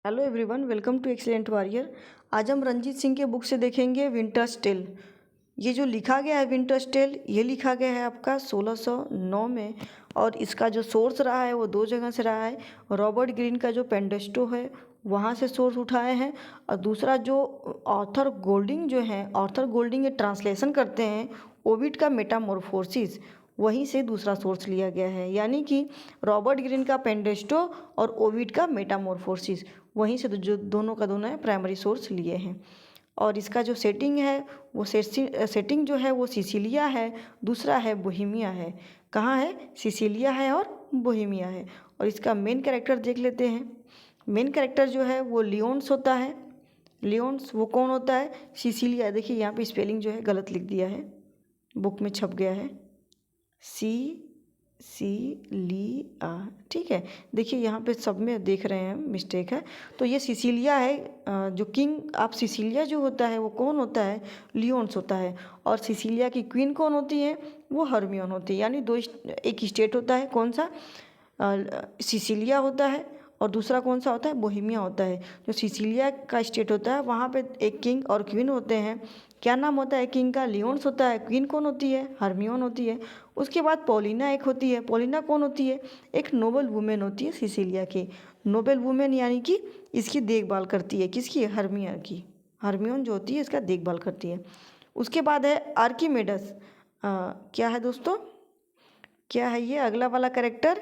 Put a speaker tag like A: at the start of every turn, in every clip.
A: Hello everyone, welcome to excellent warrior. आज हम रंजीत सिंह के बुक से देखेंगे विंटर्स टेल। ये जो लिखा गया है विंटर्स टेल, ये लिखा गया है आपका 1609 में। और इसका जो सोर्स रहा है वो दो जगह से रहा है। रॉबर्ट ग्रीन का जो पेंडेस्टो है वहाँ से सोर्स उठाए हैं, और दूसरा जो ऑथर गोल्डिंग जो है, ऑथर गोल्डिंग ये ट्रांसलेशन करते हैं ओविड का मेटामॉर्फोसिस, वहीं से दूसरा सोर्स लिया गया है। यानी कि रॉबर्ट ग्रीन का पेंडेस्टो और ओविड का मेटामॉर्फोसिस, वहीं से जो दोनों का दोनों है प्राइमरी सोर्स लिए हैं। और इसका जो सेटिंग है वो सेटिंग जो है वो सिसिलिया है, दूसरा है बोहेमिया है। कहाँ है? सिसिलिया है और बोहेमिया है। और इसका मेन कैरेक्टर देख लेते हैं। मेन कैरेक्टर जो है वो लियोन्स होता है। लियोन्स वो कौन होता है? सिसिलिया। देखिए यहाँ पे स्पेलिंग जो है गलत लिख दिया है, बुक में छप गया है सिसिलिया। ठीक है, देखिए यहाँ पे सब में देख रहे हैं मिस्टेक है। तो ये सिसिलिया है। जो किंग ऑफ सिसिलिया जो होता है वो कौन होता है? लियोन्स होता है। और सिसिलिया की क्वीन कौन होती है? वो हर्मियोन होती है। यानी एक स्टेट होता है, कौन सा? सिसिलिया होता है, और दूसरा कौन सा होता है? बोहेमिया होता है। जो सिसिलिया का स्टेट होता है वहाँ पे एक किंग और क्वीन होते हैं। क्या नाम होता है किंग का? लियोन्स होता है। क्वीन कौन होती है? हर्मियोन होती है। उसके बाद पॉलिना एक होती है। पॉलिना कौन होती है? एक नोबल वुमेन होती है सिसिलिया की। नोबल वुमेन यानी कि इसकी देखभाल करती है। किसकी? हर्मिया की। हर्मियोन जो होती है इसका देखभाल करती है। उसके बाद है आर्कीमेडस। क्या है दोस्तों? क्या है ये अगला वाला कैरेक्टर?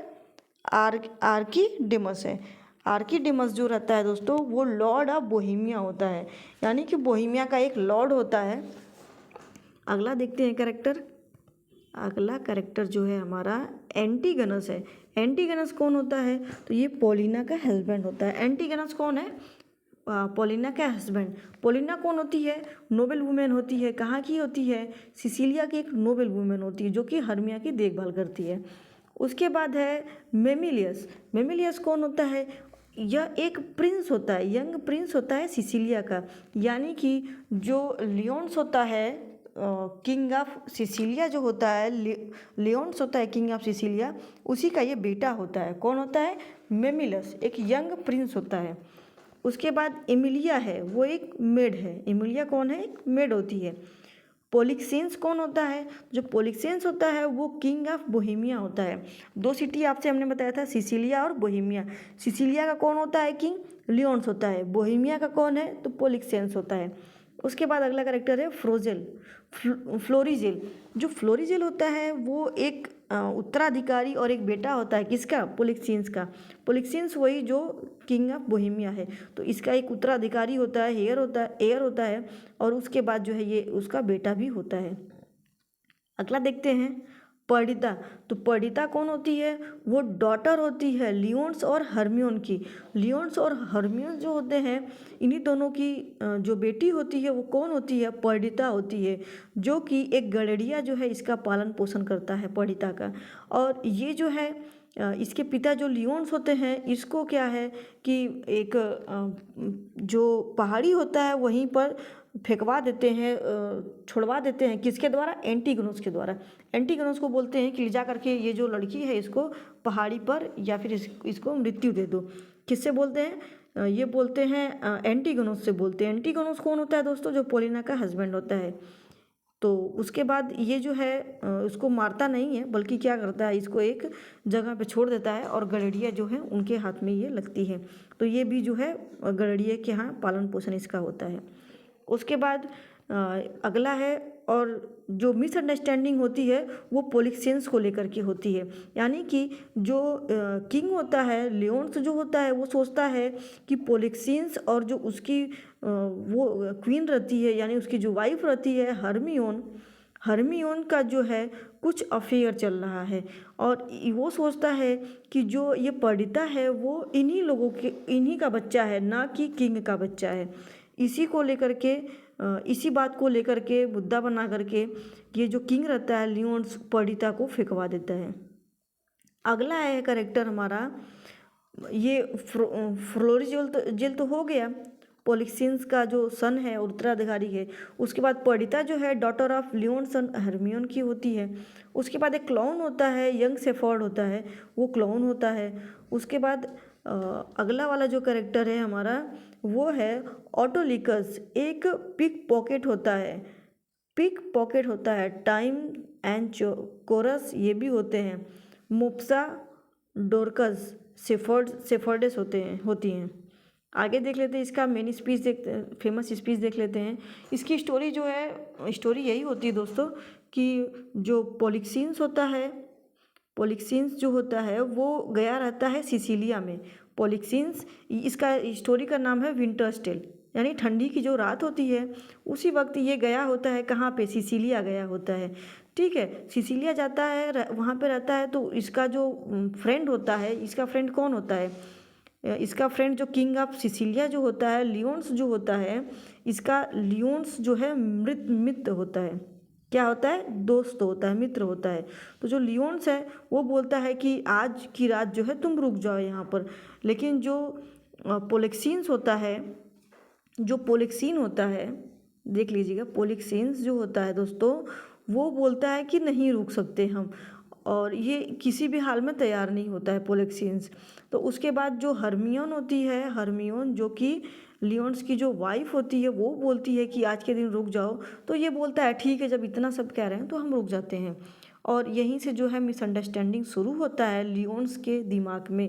A: आर्कीडेमस है। आर्कीडेमस जो रहता है दोस्तों वो लॉर्ड ऑफ बोहेमिया होता है। यानी कि बोहेमिया का एक लॉर्ड होता है। अगला देखते हैं कैरेक्टर। अगला कैरेक्टर जो है हमारा एंटीगनस है। एंटीगनस कौन होता है? तो ये पॉलिना का हस्बैंड होता है। एंटीगनस कौन है? पॉलिना का हस्बैंड। पॉलिना कौन होती है? नोबल वुमेन होती है। कहाँ की होती है? सिसिलिया की एक नोबल वुमेन होती है जो कि हर्मिया की देखभाल करती है। उसके बाद है मेमिलियस। मेमिलियस कौन होता है? यह एक प्रिंस होता है, यंग प्रिंस होता है सिसिलिया का। यानी कि जो लियोन्स होता है, किंग ऑफ सिसिलिया जो होता है, लियोन्स होता है किंग ऑफ सिसिलिया, उसी का ये बेटा होता है। कौन होता है? मेमिलस, एक यंग प्रिंस होता है। उसके बाद एमिलिया है, वो एक मेड है। एमिलिया कौन है? एक मेड होती है। पोलिक्सेंस कौन होता है? जो पोलिक्सेंस होता है वो किंग ऑफ बोहेमिया होता है। दो सिटी आपसे हमने बताया था, सिसिलिया और बोहेमिया। सिसिलिया का कौन होता है किंग? लियोन्स होता है। बोहेमिया का कौन है? तो पोलिक्सेंस होता है। उसके बाद अगला कैरेक्टर है फ्रोजेल, फ्लोरिजेल। जो फ्लोरिजेल होता है वो एक उत्तराधिकारी और एक बेटा होता है। किसका? पोलिक्सेंस का। पोलिक्सेंस वही जो किंग ऑफ बोहेमिया है। तो इसका एक उत्तराधिकारी होता है, एयर होता है। और उसके बाद जो है ये उसका बेटा भी होता है। अगला देखते हैं पर्डिता। तो पर्डिता कौन होती है? वो डॉटर होती है लियोन्स और हर्मियोन की। लियोन्स और हर्मियोन जो होते हैं, इन्हीं दोनों की जो बेटी होती है वो कौन होती है? पर्डिता होती है। जो कि एक गड़ेड़िया जो है इसका पालन पोषण करता है, पर्डिता का। और ये जो है इसके पिता जो लियोन्स होते हैं, इसको क्या है कि एक जो पहाड़ी होता है वहीं पर फेंकवा देते हैं, छुड़वा देते हैं। किसके द्वारा? एंटीगोनस के द्वारा। एंटीगोनस को बोलते हैं कि ले जा करके ये जो लड़की है इसको पहाड़ी पर, या फिर इसको मृत्यु दे दो। किससे बोलते हैं? ये बोलते हैं एंटीगोनस से बोलते हैं। एंटीगोनस कौन होता है दोस्तों? जो पोलिना का हस्बैंड होता है। तो उसके बाद ये जो है उसको मारता नहीं है, बल्कि क्या करता है, इसको एक जगह पे छोड़ देता है, और गड़ेड़िया जो है उनके हाथ में ये लगती है। तो ये भी जो है गड़ेड़िया के यहाँ पालन पोषण इसका होता है। उसके बाद अगला है, और जो मिसअंडरस्टैंडिंग होती है वो पोलिक्सेंस को लेकर के होती है। यानी कि जो किंग होता है, लियोन्स जो होता है, वो सोचता है कि पोलिक्सेंस और जो उसकी वो क्वीन रहती है, यानी उसकी जो वाइफ रहती है हर्मियोन, हर्मियोन का जो है कुछ अफेयर चल रहा है। और वो सोचता है कि जो ये पर्डिता है वो इन्हीं लोगों के, इन्हीं का बच्चा है, ना कि किंग का बच्चा है। इसी को लेकर के इसी बात को लेकर के मुद्दा बना करके ये जो किंग रहता है लियोन्स, पर्डिता को फेंकवा देता है। अगला है करेक्टर हमारा, ये फ्लोरिजेल तो हो गया, पोलिक्सेंस का जो सन है उत्तराधिकारी है। उसके बाद पर्डिता जो है daughter of lions and Hermione की होती है। उसके बाद एक क्लाउन होता है, यंग शेफर्ड होता है, वो क्लाउन होता है। उसके बाद अगला वाला जो कैरेक्टर है हमारा वो है ऑटोलिकस। एक पिक पॉकेट होता है, पिक पॉकेट होता है। टाइम एंड कोरस ये भी होते हैं। मोप्सा, डोरकस, सेफर्डेस होती हैं। आगे देख लेते हैं इसका मेन स्पीच, फेमस स्पीच देख लेते हैं। इसकी स्टोरी जो है, स्टोरी यही होती है दोस्तों कि जो पोलिक्सीन्स होता है, पोलिक्सीन्स जो होता है वो गया रहता है सिसिलिया में। पोलिक्सीन्स, इसका स्टोरी का नाम है विंटर्स टेल, यानी ठंडी की जो रात होती है उसी वक्त ये गया होता है। कहाँ पे? सिसिलिया गया होता है। ठीक है, सिसिलिया जाता है, वहाँ पे रहता है। तो इसका जो फ्रेंड होता है, इसका फ्रेंड कौन होता है? इसका फ्रेंड जो किंग ऑफ सिसिलिया जो होता है, लियोन्स जो होता है, इसका लियोन्स जो है मित्र होता है। क्या होता है? दोस्त होता है, मित्र होता है। तो जो लियोन्स है वो बोलता है कि आज की रात जो है तुम रुक जाओ यहाँ पर। लेकिन जो पोलिक्सीन्स होता है, जो पोलिक्सीन होता है, देख लीजिएगा, पोलिक्सीन्स जो होता है दोस्तों वो बोलता है कि नहीं रुक सकते हम, और ये किसी भी हाल में तैयार नहीं होता है पोलिक्सीन्स। तो उसके बाद जो हरमियोन होती है, हरमियोन जो कि लियोन्स की जो वाइफ होती है, वो बोलती है कि आज के दिन रुक जाओ। तो ये बोलता है ठीक है, जब इतना सब कह रहे हैं तो हम रुक जाते हैं। और यहीं से जो है मिसअंडरस्टैंडिंग शुरू होता है लियोन्स के दिमाग में।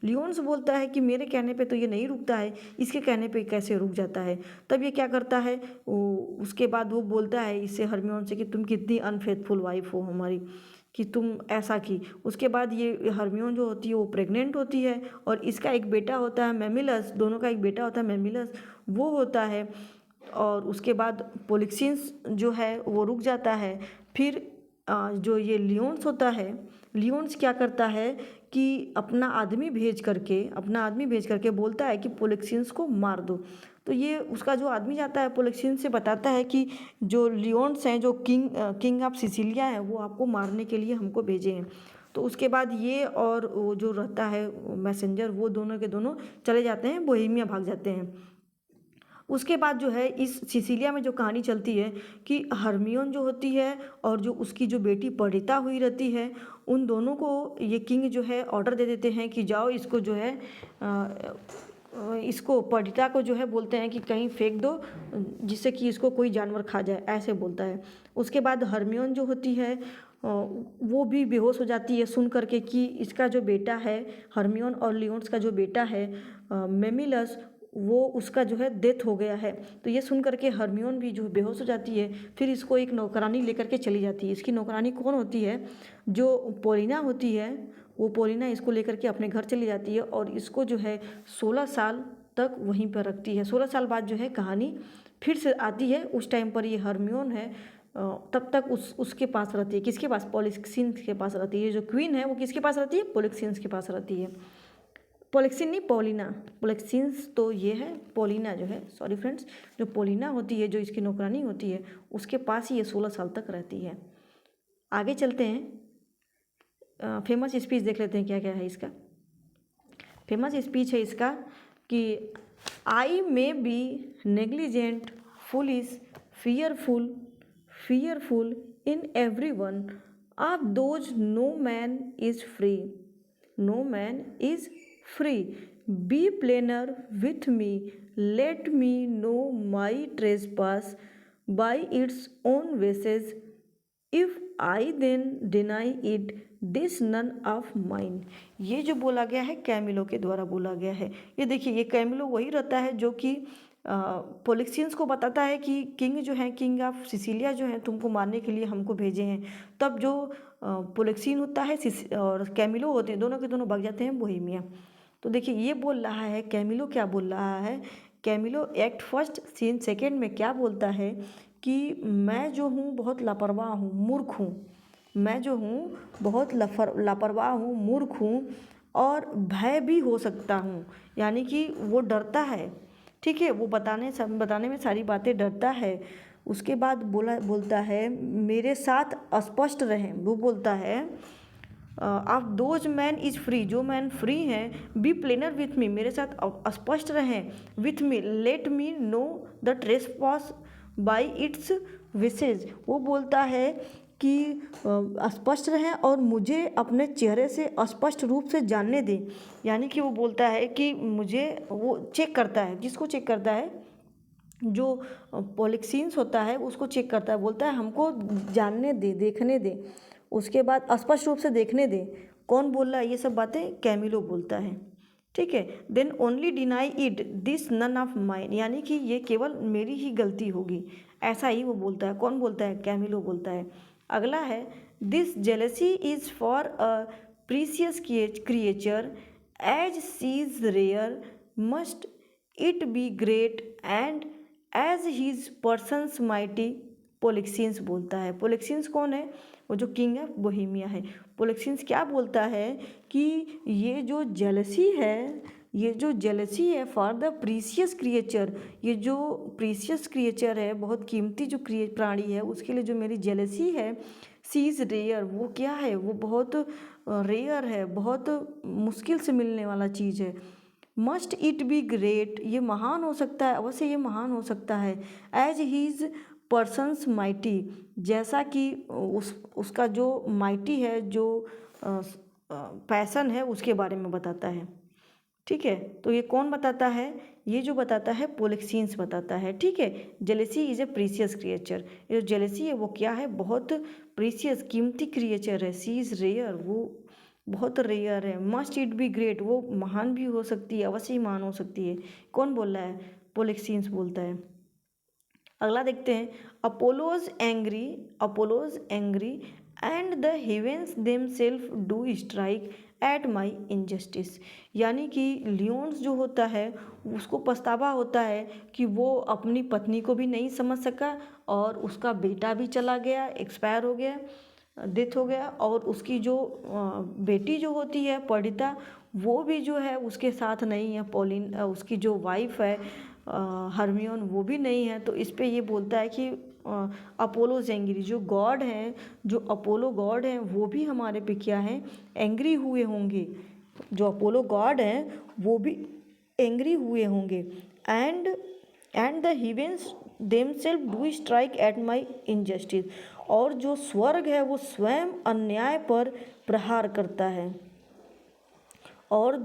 A: लियोन्स बोलता है कि मेरे कहने पे तो ये नहीं रुकता है, इसके कहने पे कैसे रुक जाता है। तब ये क्या करता है, उसके बाद वो बोलता है इससे, हरमियोन से, कि तुम कितनी अनफेथफुल वाइफ हो हमारी, कि तुम ऐसा की। उसके बाद ये हरमियोन जो होती है वो प्रेग्नेंट होती है, और इसका एक बेटा होता है मेमिलस, दोनों का एक बेटा होता है मेमिलस, वो होता है। और उसके बाद पोलिक्सीन्स जो है वो रुक जाता है। फिर जो ये लियोन्स होता है, लियोन्स क्या करता है कि अपना आदमी भेज करके बोलता है कि पोलिक्सीन्स को मार दो। तो ये उसका जो आदमी जाता है पोलिक्सीन्स से बताता है कि जो लियोन्स हैं, जो किंग ऑफ सिसिलिया हैं, वो आपको मारने के लिए हमको भेजे हैं। तो उसके बाद ये और वो जो रहता है मैसेंजर, वो दोनों के दोनों चले जाते हैं, बोहेमिया भाग जाते हैं। उसके बाद जो है इस सिसिलिया में जो कहानी चलती है कि हरमियोन जो होती है और जो उसकी जो बेटी परिता हुई रहती है, उन दोनों को ये किंग जो है ऑर्डर दे देते हैं कि जाओ इसको जो है इसको, परिता को जो है बोलते हैं कि कहीं फेंक दो जिससे कि इसको कोई जानवर खा जाए, ऐसे बोलता है। उसके बाद हरमियोन जो होती है वो भी बेहोश हो जाती है सुन करके कि इसका जो बेटा है, हरमियोन और लियोन्स का जो बेटा है मेमिलस, वो उसका जो है डेथ हो गया है। तो ये सुन करके हरमियोन भी जो बेहोश हो जाती है। फिर इसको एक नौकरानी लेकर के चली जाती है। इसकी नौकरानी कौन होती है? जो पोलिना होती है, वो पोलिना इसको लेकर के अपने घर चली जाती है और इसको जो है 16 साल तक वहीं पर रखती है। 16 साल बाद जो है कहानी फिर से आती है। उस टाइम पर ये हरमियोन है तब तक उसके पास रहती है। किसके पास? पोलिक्सीन्स के पास रहती है। जो क्वीन है वो किसके पास रहती है? पोलिक्सीन्स के पास रहती है। पोलिक्सीन नहीं, पोलिना। पोलिक्सीन्स तो ये है, पोलिना जो है, सॉरी फ्रेंड्स, जो पोलिना होती है, जो इसकी नौकरानी होती है, उसके पास ही ये 16 साल तक रहती है। आगे चलते हैं, फेमस स्पीच देख लेते हैं क्या क्या है इसका। फेमस स्पीच है इसका कि I may be negligent, foolish, fearful in everyone of those no man is free. Be plainer with me, let me know my trespass by its own basis. If I then deny it, this none of mine. ये जो बोला गया है Camillo के द्वारा बोला गया है। ये देखिए, ये कैमिलो वही रहता है जो कि पोलिक्सीन्स को बताता है कि किंग जो है, किंग ऑफ सिसिलिया जो है, तुमको मारने के लिए हमको भेजे हैं। तब जो पोलिक्सीन होता है और कैमिलो होते हैं, दोनों के दोनों भाग जाते हैं बोहेमिया। तो देखिए, ये बोल रहा है कैमिलो, क्या बोल रहा है Camillo act first scene second में क्या बोलता है कि मैं जो हूँ बहुत लापरवाह हूँ, मूर्ख हूँ। मैं जो हूँ बहुत लापरवाह हूँ, मूर्ख हूँ, और भय भी हो सकता हूँ। यानी कि वो डरता है, ठीक है, वो बताने में सारी बातें डरता है। उसके बाद बोलता है मेरे साथ स्पष्ट रहें। वो बोलता है of those man is free, जो मैन फ्री हैं, बी प्लेनर विथ मी, मेरे साथ स्पष्ट रहें, with me, let me know the trespass by its visage. वो बोलता है कि स्पष्ट रहें और मुझे अपने चेहरे से स्पष्ट रूप से जानने दें। यानी कि वो बोलता है कि मुझे, वो चेक करता है, किसको चेक करता है, जो पॉलिक्सीन्स होता है उसको चेक करता है, बोलता है हमको जानने दे, देखने दे, उसके बाद स्पष्ट रूप से देखने दे। कौन बोल रहा है ये सब बातें? कैमिलो बोलता है। ठीक है। Then only deny it this none of mine, यानी कि ये केवल मेरी ही गलती होगी, ऐसा ही वो बोलता है। कौन बोलता है? कैमिलो बोलता है। अगला है this jealousy is for a precious creature as she is rare must it be great and as his persons mighty. Polixenes बोलता है। पोलिक्सियंस कौन है? वो जो किंग ऑफ बोहेमिया है। पोलिक्सियंस क्या बोलता है कि ये जो जेलसी है, ये जो जेलसी है फॉर द प्रीसियस क्रिएचर, ये जो प्रीसियस क्रिएचर है, बहुत कीमती जो प्राणी है, उसके लिए जो मेरी जेलसी है, सी इज़ रेयर, वो क्या है? वो बहुत रेयर है, बहुत मुश्किल से मिलने वाला चीज़ है। मस्ट इट बी ग्रेट, ये महान हो सकता है, अवश्य ये महान हो सकता है। एज हीज पर्सन्स माइटी, जैसा कि उसका जो माइटी है, जो पैसन है, उसके बारे में बताता है। ठीक है। तो ये कौन बताता है? ये जो बताता है पोलिक्सियंस बताता है। ठीक है। Jealousy is a precious creature, ये जो जेलेसी है वो क्या है? बहुत प्रीसियस, कीमती क्रिएचर है। सी इज रेयर, वो बहुत रेयर है। मस्ट इट बी ग्रेट, वो महान भी हो सकती है, अवश्य ही महान हो सकती है। कौन बोल रहा है? पोलिक्सियंस बोलता है। अगला देखते हैं। Apollo's angry, Apollo's angry and the heavens themselves do strike at my injustice, यानी कि लियोन्स जो होता है उसको पछतावा होता है कि वो अपनी पत्नी को भी नहीं समझ सका, और उसका बेटा भी चला गया, एक्सपायर हो गया, डेथ हो गया, और उसकी जो बेटी जो होती है पर्डिता, वो भी जो है उसके साथ नहीं है। पॉलिन, उसकी जो वाइफ है हरमियोन, वो भी नहीं है। तो इस पे ये बोलता है कि अपोलो एंग्री, जो गॉड हैं, जो अपोलो गॉड हैं, वो भी हमारे पे क्या है? एंग्री हुए होंगे। जो अपोलो गॉड हैं वो भी एंग्री हुए होंगे। And the heavens themselves do strike at my injustice, और जो स्वर्ग है वो स्वयं अन्याय पर प्रहार करता है। और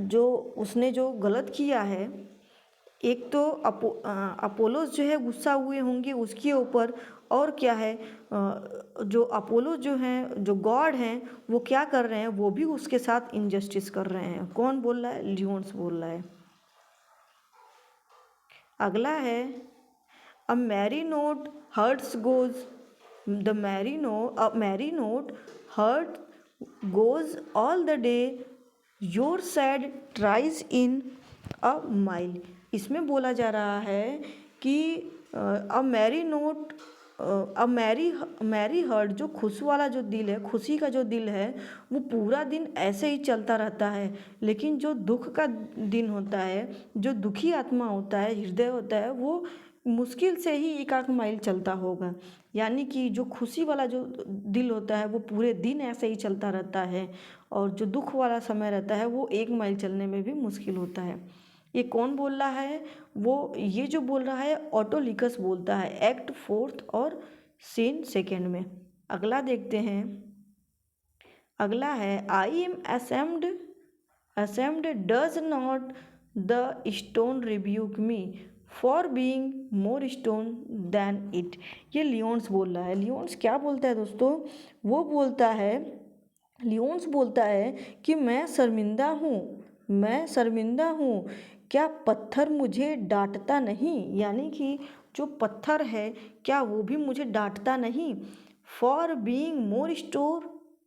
A: जो उसने जो गलत किया है, एक तो अपोलोस जो है गुस्सा हुए होंगे उसके ऊपर, और क्या है, जो अपोलो जो हैं, जो गॉड हैं, वो क्या कर रहे हैं? वो भी उसके साथ इनजस्टिस कर रहे हैं। कौन बोल रहा है? लियोन्स बोल रहा है। अगला है a merry note hearts goes, the merry note heart goes all the day your sad tires in a mile. इसमें बोला जा रहा है कि a merry note a merry heart, जो खुश वाला जो दिल है, खुशी का जो दिल है, वो पूरा दिन ऐसे ही चलता रहता है। लेकिन जो दुख का दिन होता है, जो दुखी आत्मा होता है, हृदय होता है, वो मुश्किल से ही 1 माइल चलता होगा। यानी कि जो खुशी वाला जो दिल होता है वो पूरे दिन ऐसे ही चलता रहता है, और जो दुख वाला समय रहता है वो 1 माइल चलने में भी मुश्किल होता है। ये कौन बोल रहा है? वो ये जो बोल रहा है ऑटोलिकस बोलता है, एक्ट 4 और सीन 2 में। अगला देखते हैं। अगला है I am ashamed does not the stone rebuke me for being more stone than it. ये लियोन्स बोल रहा है। लियोन्स क्या बोलता है दोस्तों? वो बोलता है, लियोन्स बोलता है कि मैं शर्मिंदा हूँ, मैं शर्मिंदा हूँ, क्या पत्थर मुझे डांटता नहीं? यानी कि जो पत्थर है क्या वो भी मुझे डांटता नहीं? For being more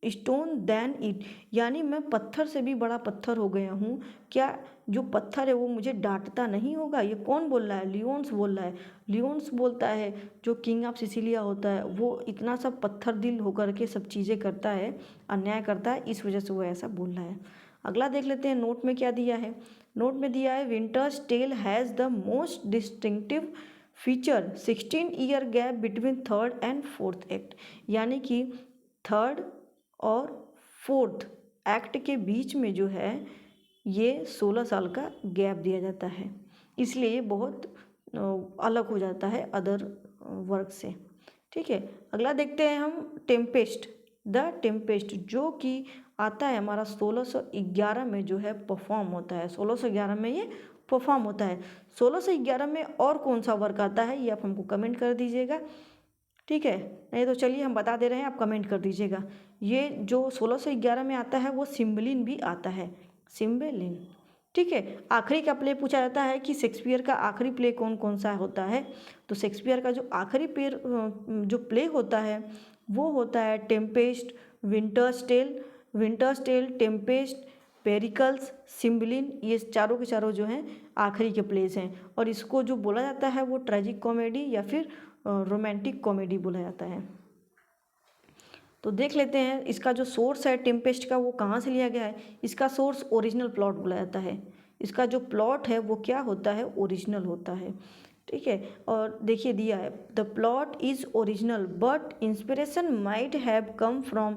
A: stone than it, यानी मैं पत्थर से भी बड़ा पत्थर हो गया हूँ, क्या जो पत्थर है वो मुझे डांटता नहीं होगा? ये कौन बोल रहा है? लियोन्स बोल रहा है। लियोन्स बोलता है जो किंग ऑफ सिसिलिया होता है वो इतना सब पत्थर दिल होकर के सब चीज़ें करता है, अन्याय करता है, इस वजह से वो ऐसा बोल रहा है। अगला देख लेते हैं नोट में क्या दिया है। नोट में दिया है Winter's Tale has the most distinctive feature 16 year gap between 3rd and 4th act, यानी कि 3rd और 4th एक्ट के बीच में जो है ये 16 साल का गैप दिया जाता है, इसलिए ये बहुत अलग हो जाता है अदर वर्क से। ठीक है, अगला देखते हैं हम टेम्पेस्ट। द टेम्पेस्ट जो कि आता है हमारा 1611 में जो है परफॉर्म होता है। 1611 में ये परफॉर्म होता है। 1611 में और कौन सा वर्क आता है ये आप हमको कमेंट कर दीजिएगा, ठीक है। नहीं तो चलिए हम बता दे रहे हैं, आप कमेंट कर दीजिएगा। ये जो 1611 में आता है वो सिम्बलिन भी आता है, सिम्बलिन, ठीक है। आखिरी का प्ले पूछा जाता है कि शेक्सपियर का आखिरी प्ले कौन कौन सा होता है। तो शेक्सपियर का जो आखिरी जो प्ले होता है वो होता है Tempest, Winter's Tale, Tempest, Pericles, Cymbeline. ये चारों के चारों जो हैं आखिरी के प्लेस हैं। और इसको जो बोला जाता है वो ट्रेजिक कॉमेडी या फिर रोमांटिक कॉमेडी बोला जाता है। तो देख लेते हैं इसका जो सोर्स है टेम्पेस्ट का वो कहाँ से लिया गया है। इसका सोर्स ओरिजिनल प्लॉट बोला जाता है। इसका जो प्लॉट है वो क्या होता है, ओरिजिनल होता है, ठीक है। और देखिए दिया है the plot is original but inspiration might have come from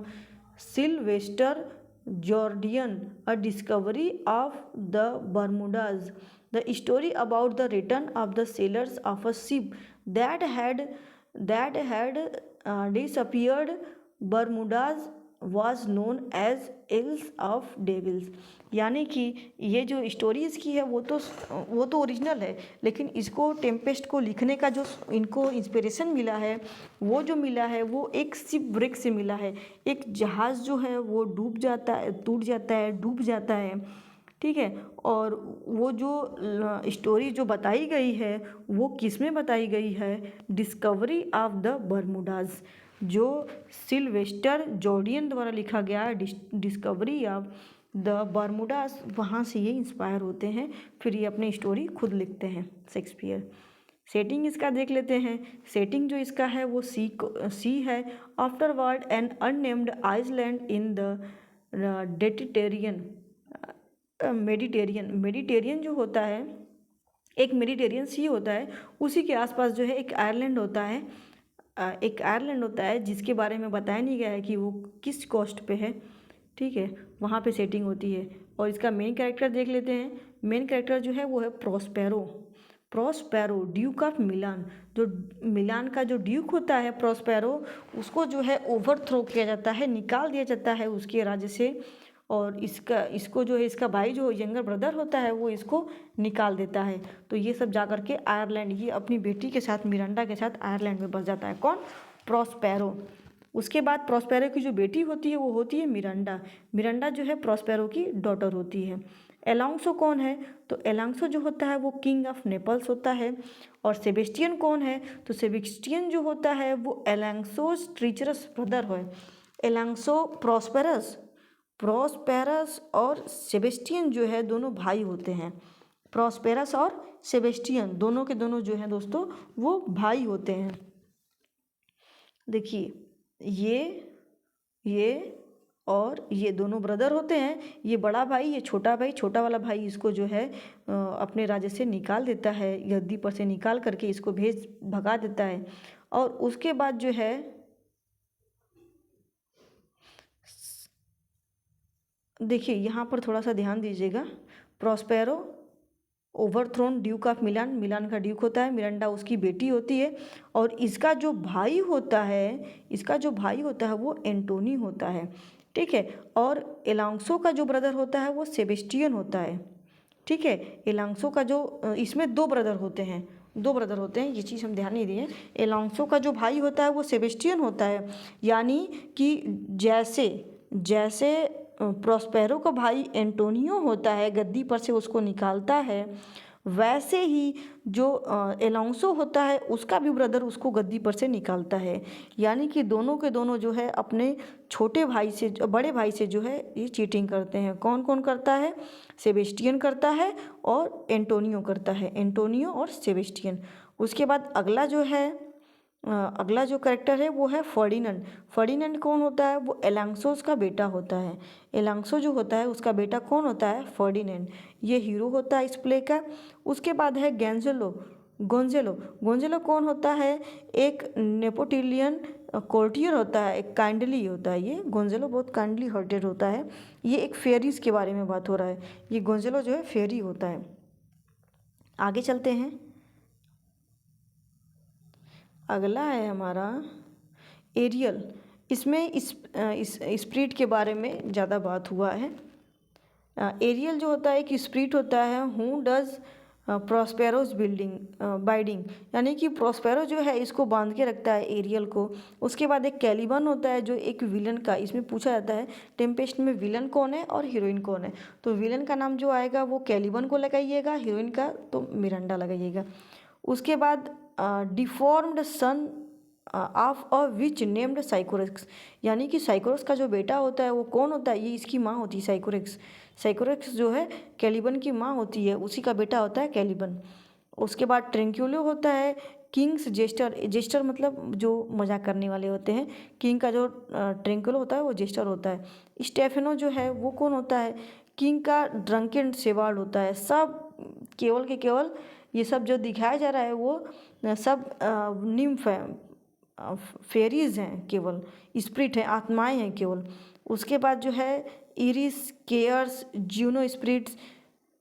A: Sylvester Jourdain a discovery of the Bermudas, the story about the return of the sailors of a ship that had disappeared. Bermudas was known as Isles of Devils। यानी कि ये जो story इसकी है वो तो original है, लेकिन इसको टेम्पेस्ट को लिखने का जो इनको इंस्पिरेशन मिला है वो जो मिला है वो एक शिप ब्रेक से मिला है। एक जहाज़ जो है वो डूब जाता है, टूट जाता है, डूब जाता है, ठीक है। और वो जो स्टोरी जो बताई गई है वो किस में बताई गई है, डिस्कवरी ऑफ द बर्मुडाज, जो सिल्वेस्टर जॉर्डियन द्वारा लिखा गया है, डिस्कवरी ऑफ द बर्मुडाज। वहाँ से ये इंस्पायर होते हैं, फिर ये अपनी स्टोरी खुद लिखते हैं शेक्सपियर। सेटिंग इसका देख लेते हैं। सेटिंग जो इसका है वो सी है। After world an unnamed island in the Mediterranean जो होता है, एक मेडिटेरियन सी होता है, उसी के आसपास जो है एक आयरलैंड होता है, जिसके बारे में बताया नहीं गया है कि वो किस कोस्ट पे है, ठीक है। वहाँ पे सेटिंग होती है। और इसका मेन कैरेक्टर देख लेते हैं। मेन कैरेक्टर जो है वो है प्रोस्पेरो ड्यूक ऑफ मिलान। जो मिलान का जो ड्यूक होता है प्रोस्पेरो, उसको जो है ओवरथ्रो किया जाता है, निकाल दिया जाता है उसके राज्य से। और इसको जो है इसका भाई जो यंगर ब्रदर होता है वो इसको निकाल देता है। तो ये सब जा कर के आयरलैंड, ये अपनी बेटी के साथ मिरांडा के साथ आयरलैंड में बस जाता है। कौन, प्रोस्पेरो। उसके बाद प्रोस्पेरो की जो बेटी होती है वो होती है मिरांडा जो है प्रोस्पेरो की डॉटर होती है। एलांसो कौन है, तो एलांसो जो होता है वो किंग ऑफ नेपल्स होता है। और सेबेस्टियन कौन है, तो सेबेस्टियन जो होता है वो एलांसोस ट्रीचरस ब्रदर है। एलांसो प्रोस्पेरस और सेबेस्टियन जो है दोनों भाई होते हैं। प्रोस्पेरस और सेबेस्टियन दोनों के दोनों जो हैं दोस्तों वो भाई होते हैं। देखिए ये और ये दोनों ब्रदर होते हैं। ये बड़ा भाई, ये छोटा भाई, छोटा वाला भाई इसको जो है अपने राज्य से निकाल देता है, गद्दी पर से निकाल करके इसको भगा देता है। और उसके बाद जो है देखिए यहाँ पर थोड़ा सा ध्यान दीजिएगा। Prospero overthrown Duke of Milan का ड्यूक होता है, मिरांडा उसकी बेटी होती है। और इसका जो भाई होता है वो एंटोनी होता है, ठीक है। और एलांसो का जो ब्रदर होता है वो सेबेस्टियन होता है, ठीक है। एलांसो का जो इसमें दो ब्रदर होते हैं, ये चीज़ हम ध्यान नहीं दिए। एलांसो का जो भाई होता है वो सेबेस्टियन होता है। यानी कि जैसे प्रोस्पेरो का भाई एंटोनियो होता है, गद्दी पर से उसको निकालता है, वैसे ही जो एलांसो होता है उसका भी ब्रदर उसको गद्दी पर से निकालता है। यानी कि दोनों के दोनों जो है अपने बड़े भाई से जो है ये चीटिंग करते हैं। कौन कौन करता है, सेबेस्टियन करता है और एंटोनियो करता है, एंटोनियो और सेबेस्टियन। उसके बाद अगला जो करेक्टर है वो है फर्डिनेंड कौन होता है, वो एलांसोस का बेटा होता है। एलांसो जो होता है उसका बेटा कौन होता है, फर्डिनेंड। ये हीरो होता है इस प्ले का। उसके बाद है गोंजेलो कौन होता है, एक नेपोटिलियन कोर्टियर होता है, एक काइंडली होता है। ये गोंजेलो बहुत काइंडली हार्टेड होता है। ये एक फेरीज के बारे में बात हो रहा है, ये गोंजेलो जो है फेरी होता है। आगे चलते हैं। अगला है हमारा एरियल, इसमें इस स्प्रिट के बारे में ज़्यादा बात हुआ है। एरियल जो होता है एक स्प्रिट होता है हु डज प्रॉस्पेरोस बाइडिंग, यानी कि प्रॉस्पेरो जो है इसको बांध के रखता है एरियल को। उसके बाद एक कैलिबन होता है जो एक विलन का, इसमें पूछा जाता है टेम्पेस्ट में विलन कौन है और हीरोइन कौन है, तो विलन का नाम जो आएगा वो कैलिबन को लगाइएगा, हीरोइन का तो मिरांडा लगाइएगा। उसके बाद deformed son of a witch named Sycorax, यानी कि साइकोरेक्स का जो बेटा होता है वो कौन होता है, ये इसकी माँ होती है साइकोरेक्स। साइकोरेक्स जो है कैलिबन की माँ होती है, उसी का बेटा होता है कैलिबन। उसके बाद ट्रेंक्युलो होता है किंग्स जेस्टर, जेस्टर मतलब जो मजाक करने वाले होते हैं, किंग का जो ट्रेंक्युलो होता है वो जेस्टर होता है। स्टेफेनो जो है वो कौन होता है, किंग का ड्रंकेन सेवार्ड होता है। सब केवल के केवल ये सब जो दिखाया जा रहा है वो सब निम्फ है, फेरीज हैं, केवल स्पिरिट हैं, आत्माएं हैं केवल। उसके बाद जो है Iris, Ceres, Juno spirits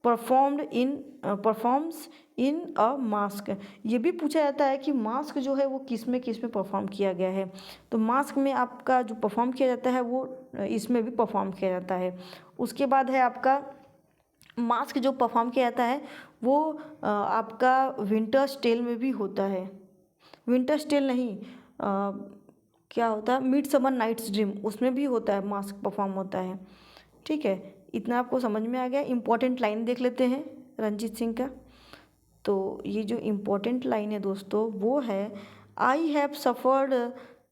A: performs in a masque. ये भी पूछा जाता है कि मास्क जो है वो किस में परफॉर्म किया गया है, तो मास्क में आपका जो परफॉर्म किया जाता है वो इसमें भी परफॉर्म किया जाता है। उसके बाद है आपका मास्क जो परफॉर्म किया जाता है वो आपका विंटर्स टेल में भी होता है, विंटर्स टेल नहीं, क्या होता है मिडसमर नाइट्स ड्रीम, उसमें भी होता है, मास्क परफॉर्म होता है। ठीक है, इतना आपको समझ में आ गया। इम्पॉर्टेंट लाइन देख लेते हैं रंजीत सिंह का। तो ये जो इम्पोर्टेंट लाइन है दोस्तों वो है I have suffered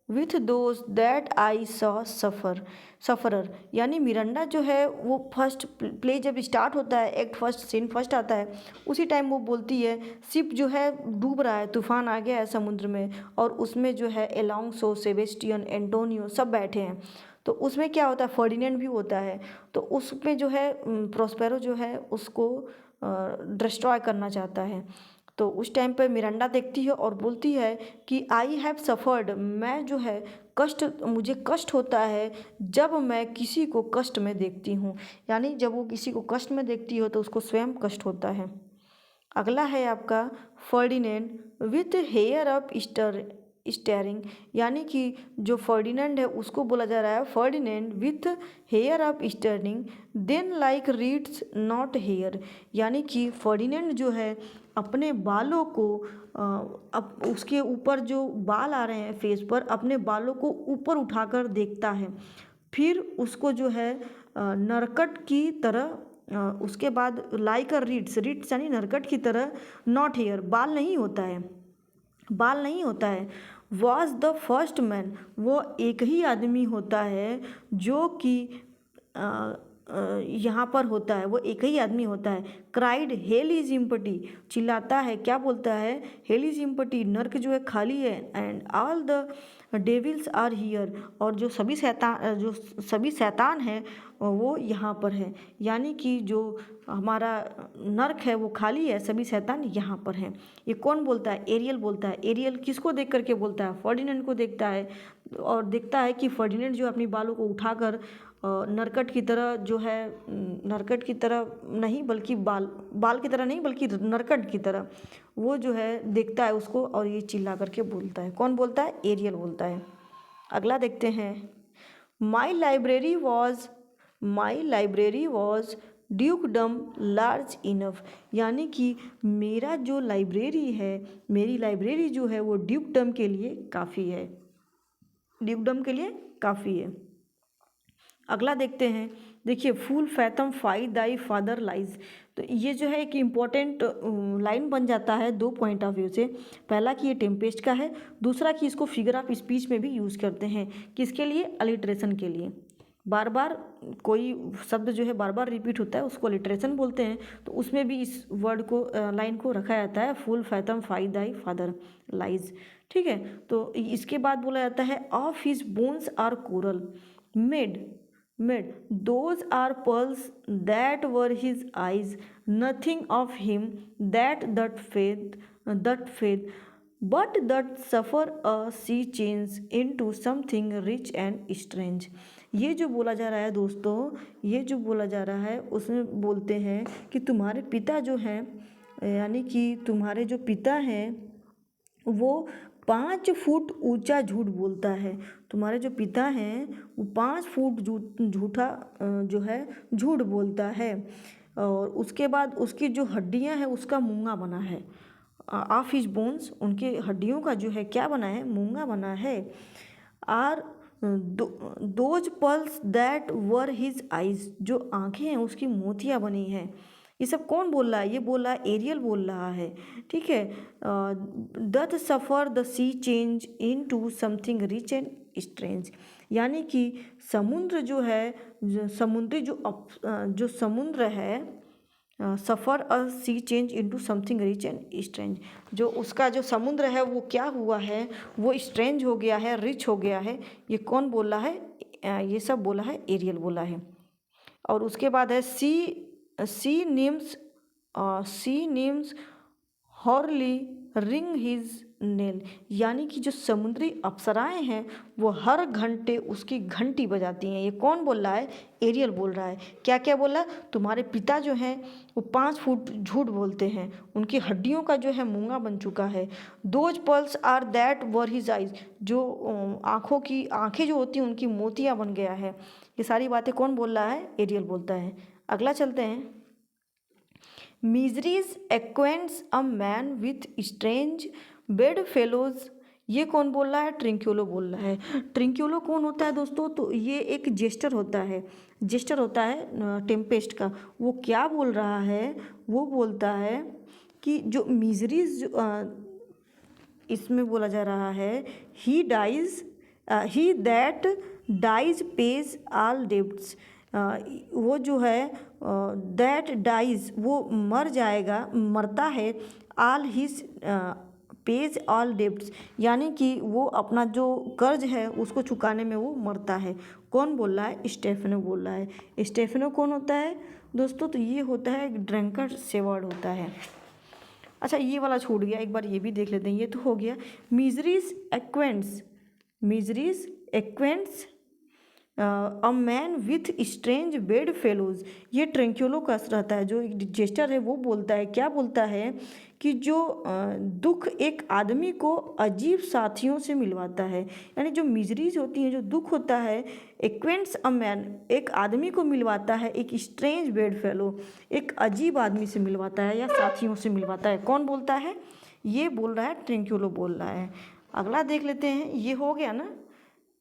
A: with those that I saw suffer, यानी मिरांडा जो है वो फर्स्ट प्ले जब स्टार्ट होता है, एक्ट फर्स्ट सीन फर्स्ट आता है, उसी टाइम वो बोलती है शिप जो है डूब रहा है, तूफान आ गया है समुद्र में, और उसमें जो है एलोंसो, सेबेस्टियन, एंटोनियो सब बैठे हैं। तो उसमें क्या होता है फर्डिनेंड भी होता है, तो उसमें जो है प्रोस्पेरो जो है उसको डिस्ट्रॉय करना चाहता है। तो उस टाइम पर मिरांडा देखती है और बोलती है कि आई हैव सफ़र्ड, मैं जो है मुझे कष्ट होता है जब मैं किसी को कष्ट में देखती हूँ, यानी जब वो किसी को कष्ट में देखती हो तो उसको स्वयं कष्ट होता है। अगला है आपका Ferdinand with hair up staring, यानी कि जो फर्डिनेंड है उसको बोला जा रहा है Ferdinand with hair up staring then like reeds not hair, यानी कि फर्डिनेंड जो है अपने बालों को अब उसके ऊपर जो बाल आ रहे हैं फेस पर, अपने बालों को ऊपर उठाकर देखता है, फिर उसको जो है नरकट की तरह उसके बाद लाइक अ रीड्स यानी नरकट की तरह, नॉट हेयर बाल नहीं होता है, बाल नहीं होता है। वॉज द फर्स्ट मैन, वो एक ही आदमी होता है जो कि यहाँ पर होता है, वो एक ही आदमी होता है। क्राइड हेल इज इम्पटी, चिल्लाता है, क्या बोलता है हेल इज इम्पटी, नर्क जो है खाली है, and all the devils are here, और जो सभी शैतान हैं वो यहाँ पर है, यानी कि जो हमारा नर्क है वो खाली है, सभी शैतान यहाँ पर हैं। ये कौन बोलता है, एरियल बोलता है। एरियल किसको देख करके बोलता है, फर्डिनेंड को देखता है, और देखता है कि फर्डिनेंड जो अपनी बालों को उठाकर नरकट की तरह जो है, नरकट की तरह नहीं बल्कि बाल की तरह नहीं बल्कि नरकट की तरह वो जो है देखता है उसको, और ये चिल्ला करके बोलता है। कौन बोलता है, एरियल बोलता है। अगला देखते हैं my library was dukedom large enough, यानी कि मेरा जो लाइब्रेरी है, मेरी लाइब्रेरी जो है वो ड्यूकडम के लिए काफ़ी है, ड्यूकडम के लिए काफ़ी है। अगला देखते हैं, देखिए फूल fathom five thy father lies, तो ये जो है एक इम्पॉर्टेंट लाइन बन जाता है दो पॉइंट ऑफ व्यू से। पहला कि ये टेम्पेस्ट का है, दूसरा कि इसको फिगर ऑफ स्पीच में भी यूज़ करते हैं, किसके लिए, अलिट्रेशन के लिए। बार बार कोई शब्द जो है बार बार रिपीट होता है उसको अलिट्रेशन बोलते हैं, तो उसमें भी इस वर्ड को लाइन को रखा जाता है full fathom five thy father lies. ठीक है, तो इसके बाद बोला जाता है of his bones are coral made those are pearls that were his eyes, nothing of him that faith but that suffer a sea change into something rich and strange। ये जो बोला जा रहा है दोस्तों, ये जो बोला जा रहा है उसमें बोलते हैं कि तुम्हारे पिता जो हैं, यानी कि तुम्हारे जो पिता हैं वो 5 फुट ऊंचा झूठ बोलता है। तुम्हारे जो पिता हैं वो 5 फुट झूठा जो है झूठ बोलता है। और उसके बाद उसकी जो हड्डियां हैं उसका मूंगा बना है। ऑफ हिज बोन्स, उनके हड्डियों का जो है क्या बना है, मूंगा बना है। Are those pearls that were his eyes, जो आंखें हैं उसकी मोतियां बनी हैं। ये सब कौन बोल रहा है, ये बोल रहा है एरियल बोल रहा है, ठीक है। Doth suffer the sea change into something rich and strange, यानी कि समुद्र जो है, समुद्री जो समुद्र है, suffer a sea change into something rich and strange, जो उसका जो समुद्र है वो क्या हुआ है, वो स्ट्रेंज हो गया है, रिच हो गया है। ये कौन बोला है, ये सब बोला है एरियल बोला है। और उसके बाद है sea nymphs hourly ring his knell, यानी कि जो समुद्री अप्सराएं हैं वो हर घंटे उसकी घंटी बजाती हैं। ये कौन बोल रहा है, एरियल बोल रहा है। क्या क्या बोला, तुम्हारे पिता जो हैं वो 5 फुट झूठ बोलते हैं, उनकी हड्डियों का जो है मूंगा बन चुका है। Those pearls are that were his eyes, जो आंखें जो होती हैं उनकी मोतियां बन गया है। ये सारी बातें कौन बोल रहा है, एरियल बोलता है। अगला चलते हैं। Miseries acquaints a man with strange bed fellows, ये कौन बोल रहा है, ट्रिंक्यूलो बोल रहा है। ट्रिंक्यूलो कौन होता है दोस्तों, तो ये एक जेस्टर होता है, जेस्टर होता है टेम्पेस्ट का। वो क्या बोल रहा है, वो बोलता है कि जो मिजरीज इसमें बोला जा रहा है, he that dies pays all debts, वो जो है दैट डाइज वो मर जाएगा, मरता है, all his page all debts, यानी कि वो अपना जो कर्ज है उसको चुकाने में वो मरता है। कौन बोल रहा है, स्टेफेनो बोल रहा है। स्टेफेनो कौन होता है दोस्तों, तो ये होता है एक ड्रंकर्ड सेवर्ड होता है। अच्छा ये वाला छूट गया, एक बार ये भी देख लेते हैं। ये तो हो गया miseries acquaints a man with strange bed fellows, ये ट्रेंक्यूलो का रहता है। जो एक जेस्टर है वो बोलता है, क्या बोलता है कि जो दुख एक आदमी को अजीब साथियों से मिलवाता है, यानी जो मिजरीज होती हैं, जो दुख होता है, एक्वेंट्स अ मैन, एक आदमी को मिलवाता है, एक स्ट्रेंज बेड फेलो, एक अजीब आदमी से मिलवाता है या साथियों से मिलवाता है। कौन बोलता है, ये बोल रहा है ट्रेंक्यूलो बोल रहा है। अगला देख लेते हैं। ये हो गया ना,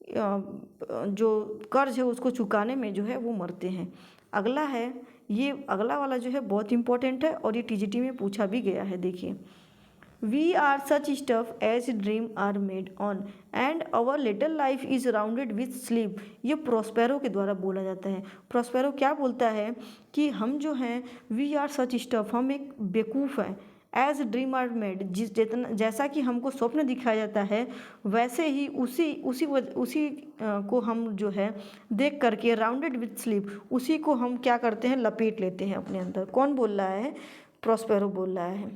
A: जो कर्ज है उसको चुकाने में जो है वो मरते हैं। अगला है, ये अगला वाला जो है बहुत इंपॉर्टेंट है और ये टीजीटी में पूछा भी गया है। देखिए, we are such stuff as dreams are made on and our little life is rounded with sleep, ये प्रोस्पेरो के द्वारा बोला जाता है। प्रोस्पेरो क्या बोलता है कि हम जो हैं, वी आर सच स्टफ, हम एक बेवकूफ़ हैं, एज ड्रीम आर मेड, जैसा कि हमको स्वप्न दिखाया जाता है वैसे ही उसी को हम जो है देख करके राउंडेड विथ स्लीप, उसी को हम क्या करते हैं, लपेट लेते हैं अपने अंदर। कौन बोल रहा है, प्रोस्पेरो बोल रहा है।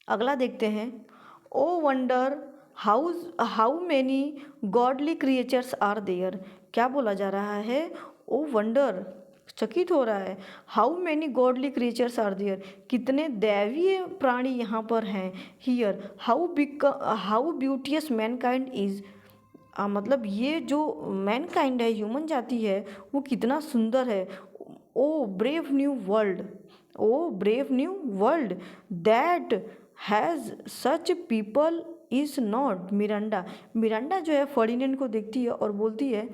A: अगला देखते हैं। O wonder how many godly creatures are there, क्या बोला जा रहा है, ओ वंडर, चकित हो रहा है, how many godly creatures are there, कितने दैवीय प्राणी यहाँ पर हैं। Here how beauteous mankind is, मतलब ये जो मैनकाइंड है, ह्यूमन जाति है, वो कितना सुंदर है। O brave new world that has such people is not. Miranda जो है फर्डिनेंड को देखती है और बोलती है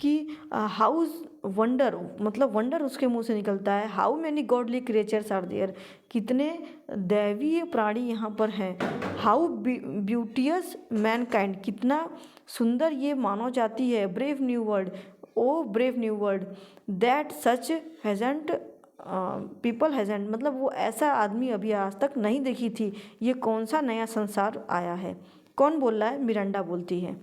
A: कि हाउस वंडर, मतलब वंडर उसके मुंह से निकलता है, how many godly creatures are there, कितने दैवीय प्राणी यहाँ पर हैं। हाउ ब्यूटियस मैनकाइंड, कितना सुंदर ये मानव जाति है। Brave new world, o brave new world that such hasn't people hasn't, मतलब वो ऐसा आदमी अभी आज तक नहीं देखी थी। ये कौन सा नया संसार आया है। कौन बोल रहा है, मिरांडा बोलती है,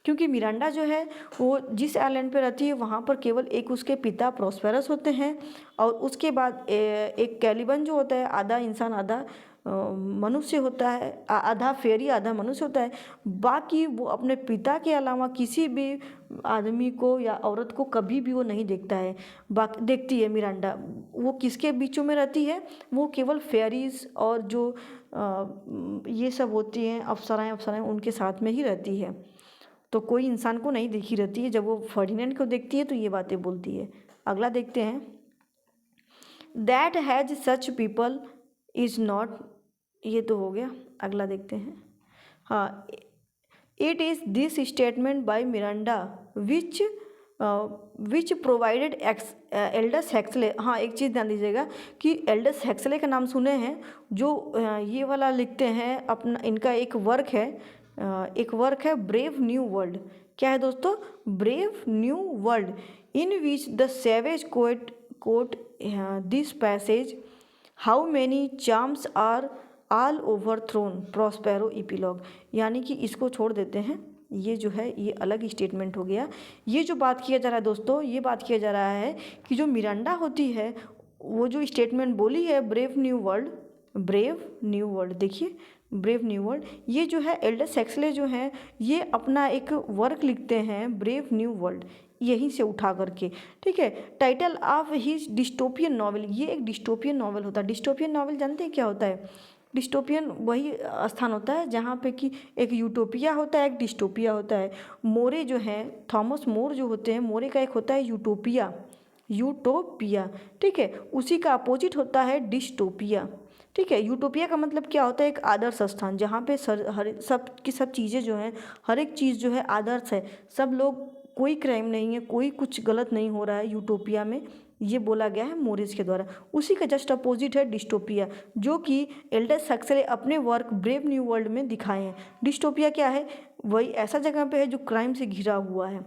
A: क्योंकि मिरांडा जो है वो जिस आइलैंड पे रहती है वहाँ पर केवल एक उसके पिता प्रॉस्पेरस होते हैं, और उसके बाद एक कैलिबन जो होता है, आधा इंसान आधा मनुष्य होता है, आधा फेरी आधा मनुष्य होता है। बाकी वो अपने पिता के अलावा किसी भी आदमी को या औरत को कभी भी वो नहीं देखता है। बाकी देखती है मिरांडा, वो किसके बीचों में रहती है, वो केवल फेरीज और जो ये सब होती हैं अप्सराएं उनके साथ में ही रहती है। तो कोई इंसान को नहीं देखी रहती है। जब वो फर्डिनेंड को देखती है तो ये बातें बोलती है। अगला देखते हैं, that has such people is not, ये तो हो गया। अगला देखते हैं, हाँ, it is this statement by Miranda which provided Aldous Huxley. हाँ, एक चीज़ ध्यान दीजिएगा कि एल्डस हेक्सले का नाम सुने हैं, जो ये वाला लिखते हैं अपना, इनका एक वर्क है ब्रेव न्यू वर्ल्ड। क्या है दोस्तों? Brave new world, in which the savage quote this passage, how many charms are all overthrown Prospero epilogue. यानी कि इसको छोड़ देते हैं, ये जो है ये अलग स्टेटमेंट हो गया। ये जो बात किया जा रहा है दोस्तों, ये बात किया जा रहा है कि जो मिरांडा होती है वो जो स्टेटमेंट बोली है ब्रेव न्यू वर्ल्ड, देखिए ब्रेव न्यू वर्ल्ड, ये जो है एल्डस हेक्सले जो है ये अपना एक वर्क लिखते हैं ब्रेव न्यू वर्ल्ड, यहीं से उठा करके, ठीक है। Title of his dystopian novel, ये एक डिस्टोपियन नॉवल होता है। डिस्टोपियन नॉवल जानते हैं क्या होता है? डिस्टोपियन वही स्थान होता है जहाँ पे कि एक यूटोपिया होता है, एक डिस्टोपिया होता है। मोरे जो हैं, थॉमस मोर जो होते हैं, मोरे का एक होता है यूटोपिया, ठीक है, उसी का अपोजिट होता है डिस्टोपिया, ठीक है। यूटोपिया का मतलब क्या होता है? एक आदर्श स्थान, जहाँ पे सब की सब चीज़ें जो हैं, हर एक चीज़ जो है आदर्श है, सब लोग, कोई क्राइम नहीं है, कोई कुछ गलत नहीं हो रहा है यूटोपिया में, ये बोला गया है मोरिस के द्वारा। उसी का जस्ट अपोजिट है डिस्टोपिया, जो कि एल्डस हेक्सले अपने वर्क ब्रेव न्यू वर्ल्ड में दिखाए हैं। डिस्टोपिया क्या है? वही ऐसा जगह पे है जो क्राइम से घिरा हुआ है,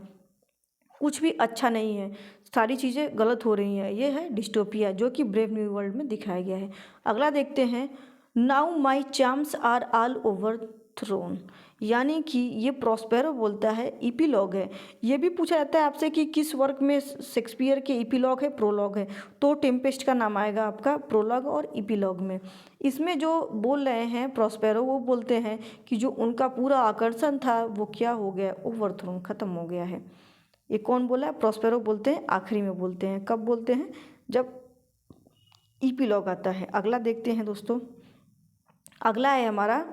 A: कुछ भी अच्छा नहीं है, सारी चीज़ें गलत हो रही हैं, ये है डिस्टोपिया, जो कि ब्रेव न्यू वर्ल्ड में दिखाया गया है। अगला देखते हैं, now my charms are all overthrown, यानी कि ये प्रॉस्पेरो बोलता है, इपीलॉग है। ये भी पूछा जाता है आपसे कि किस वर्क में शेक्सपियर के इपीलॉग है, प्रोलॉग है, तो टेम्पेस्ट का नाम आएगा आपका प्रोलॉग और इपीलॉग में। इसमें जो बोल रहे हैं प्रॉस्पेरो, वो बोलते हैं कि जो उनका पूरा आकर्षण था वो क्या हो गया? ओवरथ्रोन, ख़त्म हो गया है। ये कौन बोला है? प्रॉस्पेरो बोलते हैं, आखिरी में बोलते हैं। कब बोलते हैं? जब इपीलॉग आता है। अगला देखते हैं दोस्तों, अगला है हमारा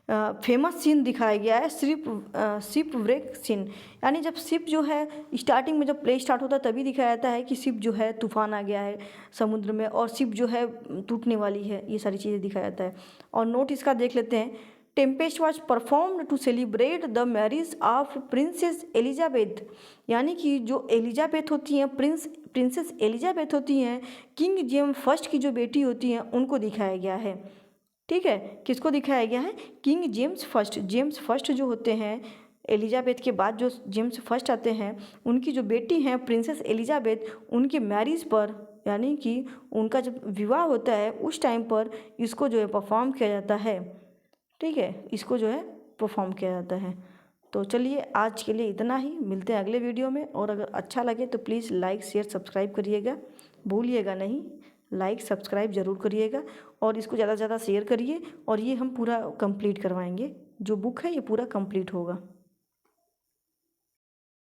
A: फेमस सीन दिखाया गया है, शिप व्रेक सीन, यानी जब शिप जो है स्टार्टिंग में, जब प्ले स्टार्ट होता है तभी दिखाया जाता है कि शिप जो है तूफान आ गया है समुद्र में और शिप जो है टूटने वाली है, ये सारी चीज़ें दिखाया जाता है। और नोट इसका देख लेते हैं, Tempest was performed to celebrate the marriage of princess Elizabeth, यानी कि जो एलिजाबेथ होती हैं, प्रिंसेस एलिजाबेथ होती हैं, किंग जेम्स फर्स्ट की जो बेटी होती हैं, उनको दिखाया गया है, ठीक है। किसको दिखाया गया है? किंग जेम्स फर्स्ट जो होते हैं, एलिजाबेथ के बाद जो जेम्स फर्स्ट आते हैं, उनकी जो बेटी हैं प्रिंसेस एलिजाबेथ, उनके मैरिज पर, यानी कि उनका जब विवाह होता है उस टाइम पर इसको जो है परफॉर्म किया जाता है, ठीक है, इसको जो है परफॉर्म किया जाता है। तो चलिए आज के लिए इतना ही, मिलते हैं अगले वीडियो में। और अगर अच्छा लगे तो प्लीज़ लाइक शेयर सब्सक्राइब करिएगा, भूलिएगा नहीं, लाइक सब्सक्राइब ज़रूर करिएगा और इसको ज़्यादा से ज़्यादा शेयर करिए। और ये हम पूरा कंप्लीट करवाएंगे, जो बुक है ये पूरा कंप्लीट होगा।